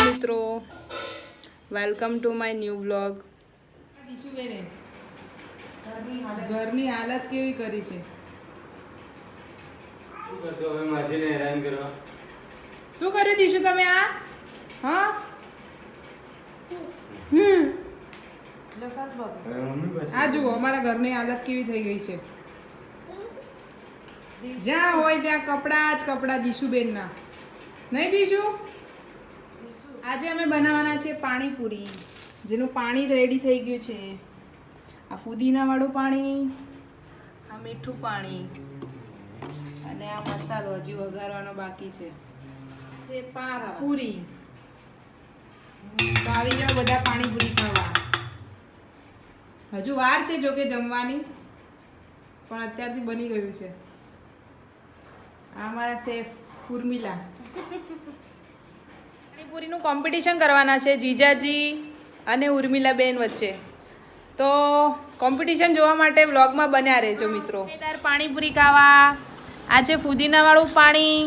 મિત્રો, welcome to my new vlog. ઘરની હાલત કેવી કરી છે? શું કર્યું દીશું તમે આ? હા આ જુઓ અમારા ઘરની હાલત કેવી થઈ ગઈ છે. જ્યાં હોય ત્યાં કપડાં જ કપડાં દીશુબેનના. નહીં દીશુ? આજે અમે બનાવવાના છે પાણીપુરી, જેનું પાણી રેડી થઈ ગયું છે. આ ફુદીનાવાળું પાણી, આ મીઠું પાણી અને આ મસાલો હજી વઘારવાનો બાકી છે. પૂરી. તો આવી જાઓ બધા પાણીપુરી ખાવા. હજુ વાર છે જોકે જમવાની, પણ અત્યારથી બની ગયું છે. આ અમારા શેફ ઉર્મિલા. પાણીપુરીનું કોમ્પિટિશન કરવાના છે જીજાજી અને ઉર્મિલાબેન વચ્ચે. તો કોમ્પિટિશન જોવા માટે વ્લોગમાં બન્યા રહેજો મિત્રો. પાણીપુરી ખાવા. આ છે ફુદીનાવાળું પાણી,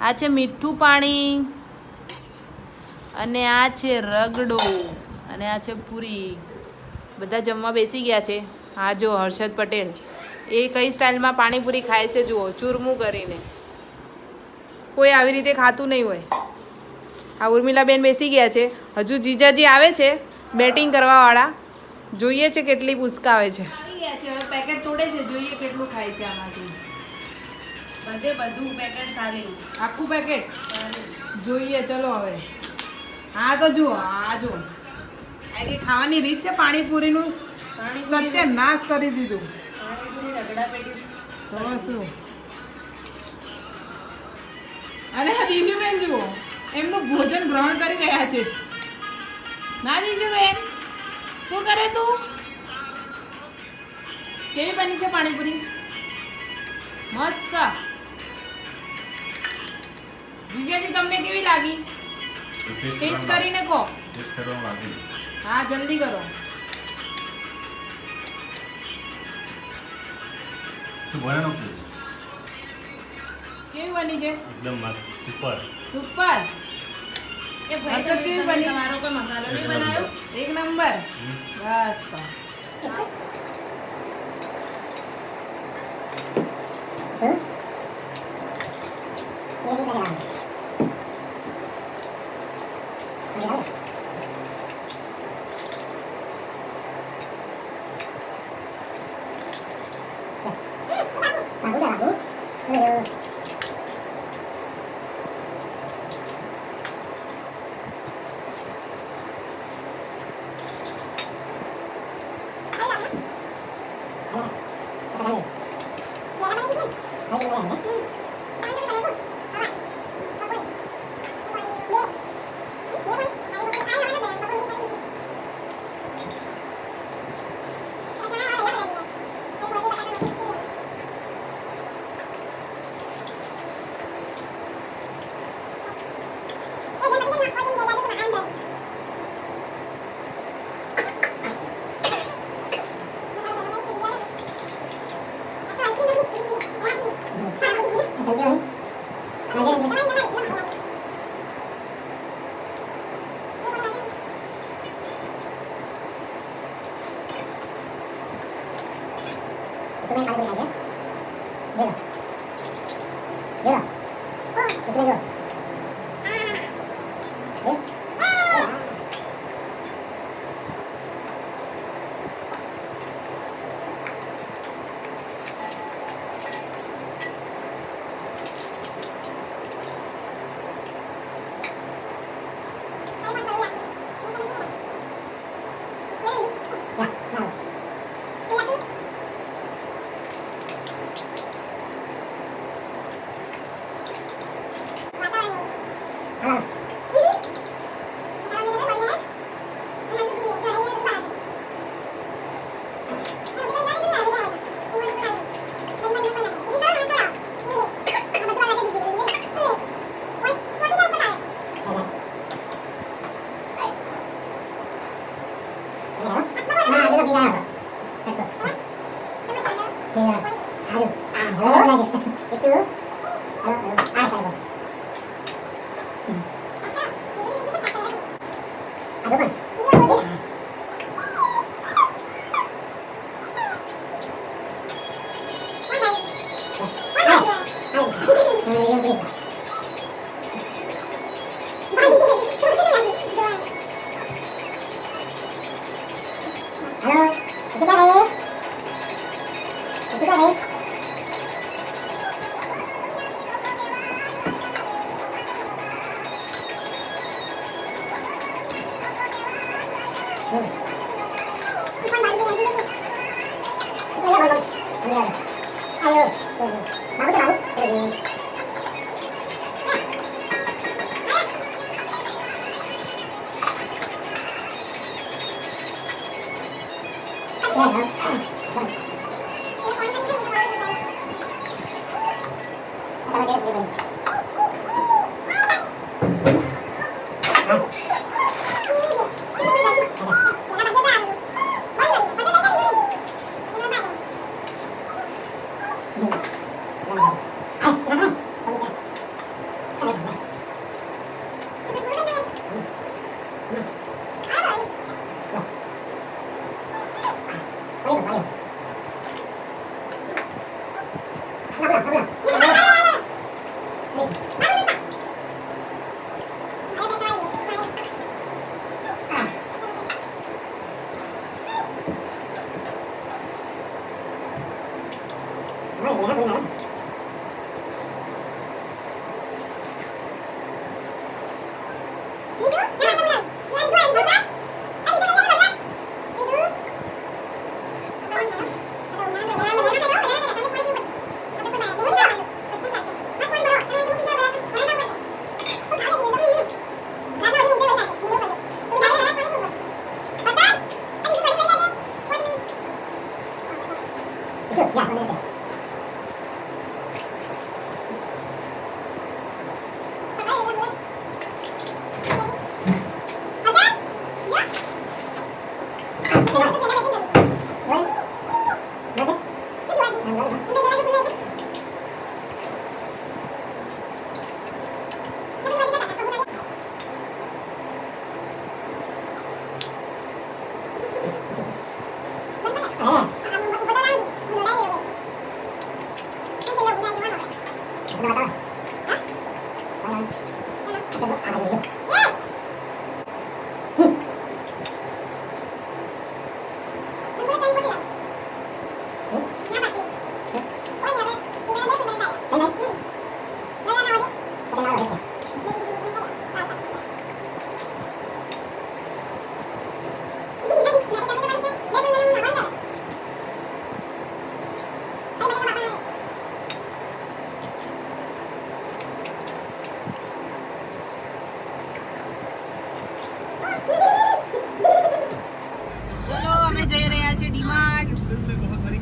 આ છે મીઠું પાણી અને આ છે રગડો અને આ છે પૂરી. બધા જમવા બેસી ગયા છે. હા જો હર્ષદ પટેલ એ કઈ સ્ટાઇલમાં પાણીપુરી ખાય છે જુઓ, ચૂરમું કરીને. કોઈ આવી રીતે ખાતું નહીં હોય. આ ઉર્મિલાબેન બેસી ગયા છે. હજુ જીજાજી આવે છે બેટિંગ કરવાવાળા. જોઈએ છે કેટલી ઉસકાવે છે. આવી ગયા છે. હવે પેકેટ તોડે છે, જોઈએ કેટલું ખાય છે આમાંથી. બધું પેકેટ ખાલી, આખું પેકેટ જોઈએ. ચલો હવે. હા તો જુઓ, આ જુઓ આ કે ખાવાની રીત છે પાણીપુરીનું. સત્યાનાશ કરી દીધું. શું અરે હા દીશુબેન જુઓ, એમનું ભોજન ગ્રહણ કરી રહ્યા છે. ના દીશુબેન, શું કરે તું? કેવી બની છે પાણીપુરી? મસ્ત. જીજાજી તમને કેવી લાગી? ટેસ્ટ કરીને કહો. હા જલ્દી કરો. કેવી બની છે? એકદમ મસ્ત, સુપર સુપર. એ ભાઈ તો કેવી બની? તમારો કોઈ મસાલો નહીં બનાવ્યો? એક નંબર. બસ તો Nah,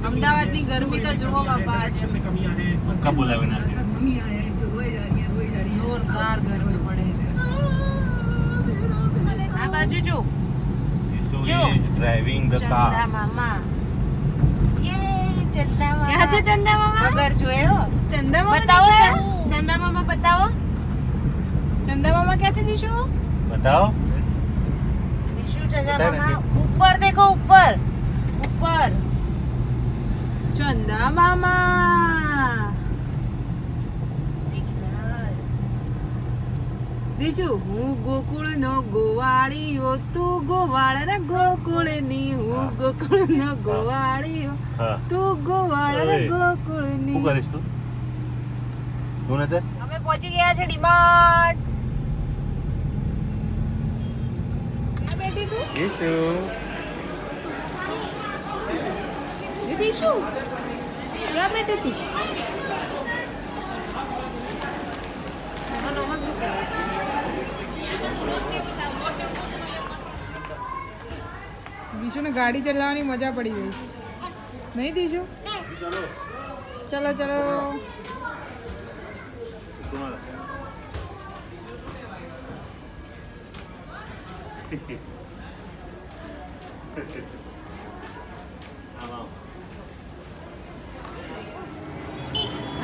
અમદાવાદની ગરમી તો જુઓ બાપા આજે કબ બોલાવે ના જોરદાર ગરમી પડે આ બાજુ જો So he is driving the Chanda car. મામા યે ચંદા મામા ક્યાં છે ચંદા મામા વગર જોયો ચંદા મામા બતાવો ચંદા મામા બતાવો ચંદા મામા ક્યાં છે દીશુ बताओ દીશુ ચંદા મામા ઉપર દેખો ઉપર ઉપર ચંદા મામા સિગ્નલ દીશુ હું ગોકુળ નો ગોવાળીયો તું ગોવાળ રે ગોકુળ ની હું ગોકુળ નો ગોવાળીયો હા તું ગોવાળ રે અરે, ગોકુળ ની શું કરીશ તું તું નથી અમે પહોંચી ગયા છે ડીમાર્ટ ક્યાં બેઠી તું ઈશુ દીદી શું ક્યાં બેઠી તું દીશુ ને ગાડી ચલાવવાની મજા પડી ગઈ નહીં દીશુ ચલો ચલો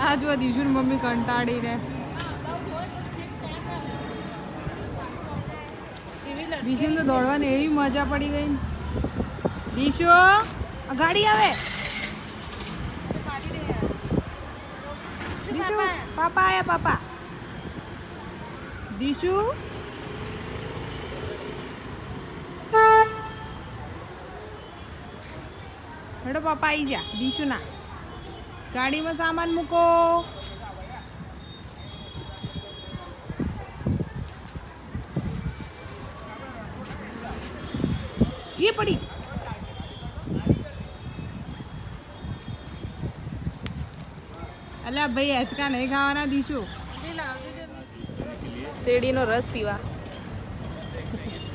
આ જો દીશુની મમ્મી કંટાળી રે. દીશુને તો દોડવાની એવી મજા પડી ગઈ. દીશુ ગાડી આવે. દીશુ પાપા આયા પાપા. દીશુ હેડો પાપા આવી જા. દીશુ ના ગાડીમાં સામાન મૂકો. ये पड़ी અલ્યા ભાઈ આચકા નહીં ખાવાના. દીશું શેરડીનો રસ પીવા.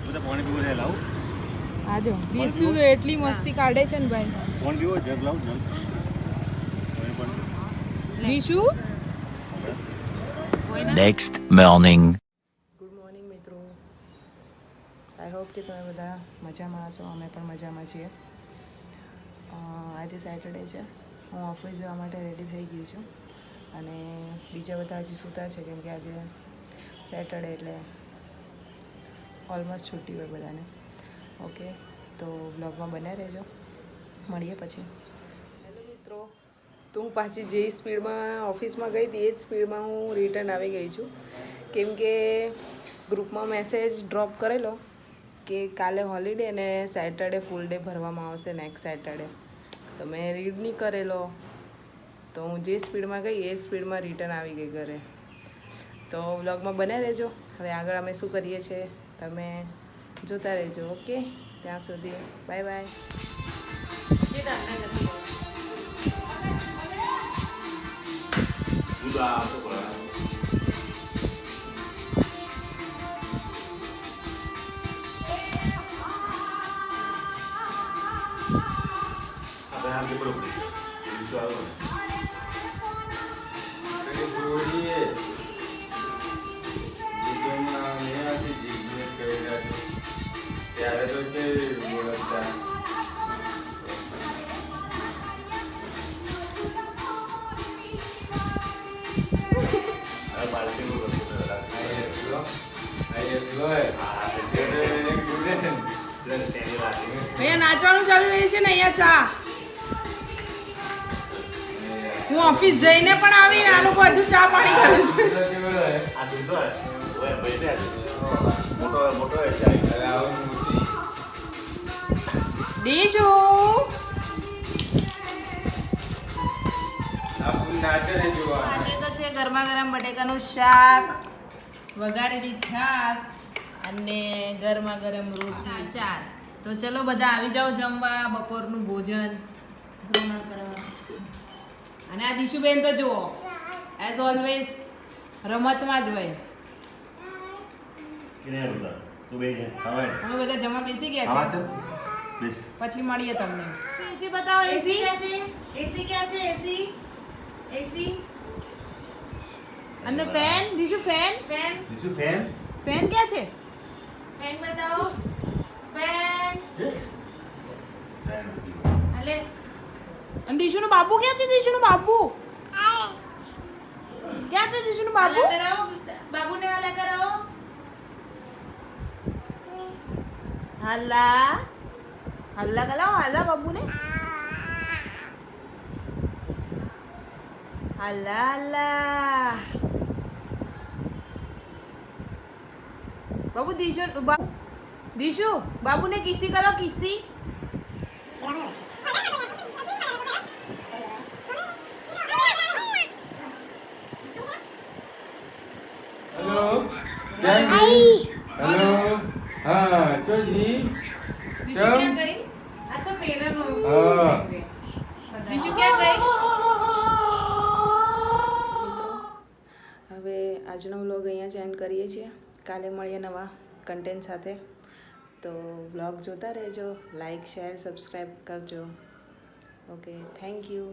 બધા પાણી પીવું છે લાવ. આજો દીશું તો એટલી મસ્તી કાઢે છે ને ભાઈ. પાણી પીવો જગ લાવ જગ. દીશુ Next morning. ગુડ મોર્નિંગ મિત્રો. આઈ હોપ કે તમે બધા મજામાં હશો. અમે પણ મજામાં છીએ. આજે સેટરડે છે. હું ઓફિસ જવા માટે રેડી થઈ ગઈ છું અને બીજા બધા હજી સૂતા છે કેમ કે આજે સેટરડે એટલે ઓલમોસ્ટ છુટ્ટી હોય બધાને. ઓકે, તો બ્લોગમાં બન્યા રહેજો. મળીએ પછી. હેલો મિત્રો, તો હું પાછી જે સ્પીડમાં ઓફિસમાં ગઈ હતી એ જ સ્પીડમાં હું રિટર્ન આવી ગઈ છું કેમ કે ગ્રુપમાં મેસેજ ડ્રોપ કરેલો કે કાલે હોલિડે અને સેટરડે ફૂલ ડે ભરવામાં આવશે નેક્સ્ટ સેટરડે. તો મેં રીડ નહીં કરેલો, તો હું જે સ્પીડમાં ગઈ એ સ્પીડમાં રિટર્ન આવી ગઈ ઘરે. તો વ્લોગમાં બન્યા રહેજો. હવે આગળ અમે શું કરીએ છીએ તમે જોતા રહેજો. ઓકે, ત્યાં સુધી બાય બાય. ત્યારે તો છે બોલતા અહીંયા નાચવાનું ચાલુ રહ્યું છે ને. અહીંયા ચા હું ઓફિસ જઈને પણ આવીને આ લોકો હજુ ચા પાણી કરે છે. આ દીધો ઓય બેઠા મોટો મોટો જાય દીશુ આજે તો છે ગરમા ગરમ બટેકાનું શાક, વઘારેલી છાશ અને ગરમા ગરમ રોટલી ચાર. તો ચલો બધા આવી જાઓ જમવા. બપોરનું ભોજન ગ્રહણ કરવા. અને આ દીશુબેન તો જુઓ એઝ ઓલવેઝ રમતમાં જ હોય. કિને રૂડા તું બે જા ખાવાય અમે બધા જમવા બેસી ગયા છે. બેસ પછી મળીએ તમને. एसी बताओ एसी क्या છે एसी क्या છે एसी एसी અને ફેન દીશુ ફેન फैन દીસુ ફેન ફેન ક્યાં છે? फैन बताओ फैन अले અને દીશુનો બાબુ ક્યાં છે? દીશુનો બાબુ ક્યાં છે? દીશુનો બાબુ हल्ला कराओ बाबू ने हल्ला कराओ હલ્લા હલ્લા કરાવો. હલ્લા બાબુને હલ્લા હલ્લા. બાબુ દીશુ બાબુને કિસી કરો. કિસી हेलो हेलो हाँ चोजी દીશુ ક્યાં ગઈ? આ તો પેલાનો हाँ દીશુ ક્યાં ગઈ? હવે આજનો વ્લોગ અહીંયા જ એન્ડ કરીએ છીએ. કાલે મળીએ નવા કન્ટેન્ટ સાથે. તો વ્લોગ જોતા રહેજો. લાઈક શેર સબસ્ક્રાઈબ કરજો. Okay, thank you.